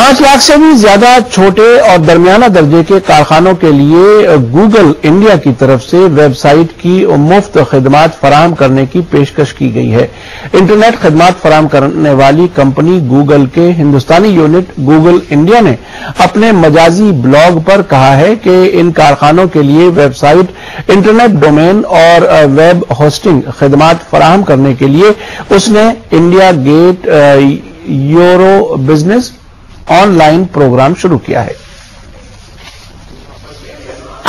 5 लाख से भी ज्यादा छोटे और दरमियाना दर्जे के कारखानों के लिए गूगल इंडिया की तरफ से वेबसाइट की मुफ्त खिदमात फराहम करने की पेशकश की गई है। इंटरनेट खिदमात फराहम करने वाली कंपनी गूगल के हिंदुस्तानी यूनिट गूगल इंडिया ने अपने मजाजी ब्लॉग पर कहा है कि इन कारखानों के लिए वेबसाइट, इंटरनेट डोमेन और वेब होस्टिंग खिदमात फराहम करने के लिए उसने India get your business online program शुरू किया है।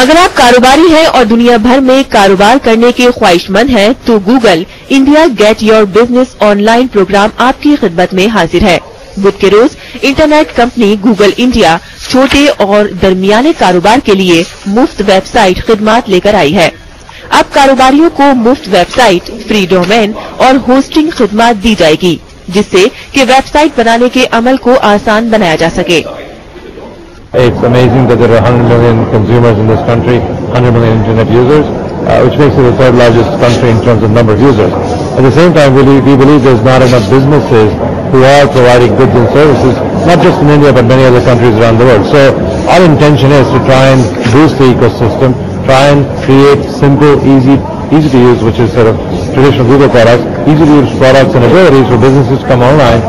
अगर आप कारोबारी हैं और दुनिया भर में कारोबार करने के ख्वाहिशमंद हैं, तो Google India get your business online program आपकी खिदमत में हाजिर है। बुध के रोज इंटरनेट कंपनी गूगल इंडिया छोटे और दरमियाने कारोबार के लिए मुफ्त वेबसाइट खिदमात लेकर आई है। अब कारोबारियों को मुफ्त वेबसाइट, फ्री डोमेन और होस्टिंग खिदमात दी जाएगी, जिससे कि वेबसाइट बनाने के अमल को आसान बनाया जा सके। It's amazing that there are 100 million consumers in this country, 100 million internet users, which makes it the third largest country in terms of number of users. At the same time, we believe there's not enough businesses who are providing goods and services, not just in India but many other countries around the world. So our intention is to try and boost the ecosystem, try and create simple, easy to use, which is sort of traditional Google products, easy to use products and abilities for businesses to come online.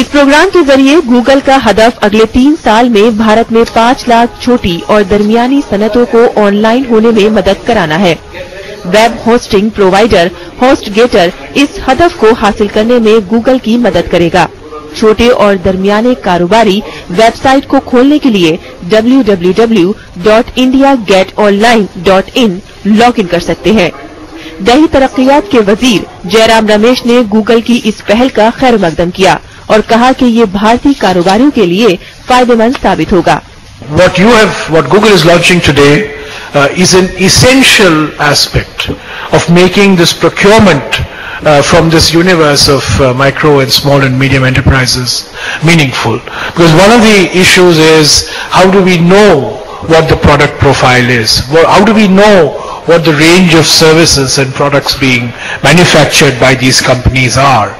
इस programme के जरिए Google का हदफ अगले 3 साल में भारत में 5 लाख छोटी और दरमियानी सनतों को ऑनलाइन होने में मदद कराना है। वेब होस्टिंग प्रोवाइडर होस्टगेटर इस हदफ को हासिल करने में गूगल की मदद करेगा। छोटे और दरमियाने कारोबारी वेबसाइट को खोलने के लिए www.indiagetonline.in लॉगिन कर सकते हैं। दही तरक्कियात के वजीर जयराम रमेश ने गूगल की इस पहल का खैर मकदम किया और कहा कि ये भारतीय कारोबारियों के लिए फायदेमंद साबित होगा। What Google is launching today is an essential aspect of making this procurement from this universe of micro and small and medium enterprises meaningful. Because one of the issues is, how do we know what the product profile is? How do we know what the range of services and products being manufactured by these companies are?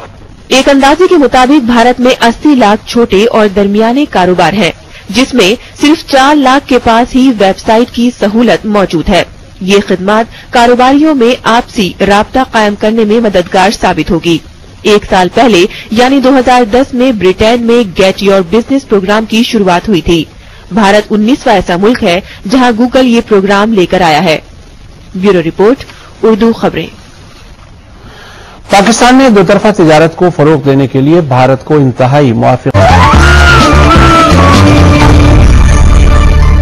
एक अंदाजे के मुताबिक भारत में 80 लाख छोटे और दरमियाने कारोबार हैं, जिसमें सिर्फ 4 लाख के पास ही वेबसाइट की सहूलत मौजूद है। ये खिदमात कारोबारियों में आपसी राब्ता कायम करने में मददगार साबित होगी। 1 साल पहले यानी 2010 में ब्रिटेन में गेट योर बिजनेस प्रोग्राम की शुरुआत हुई थी। भारत 19वां ऐसा मुल्क है जहां गूगल ये प्रोग्राम लेकर आया है। ब्यूरो रिपोर्ट, उर्दू खबरें। पाकिस्तान ने दोतरफा तिजारत को फरोग देने के लिए भारत को इंतहाई मुआफिक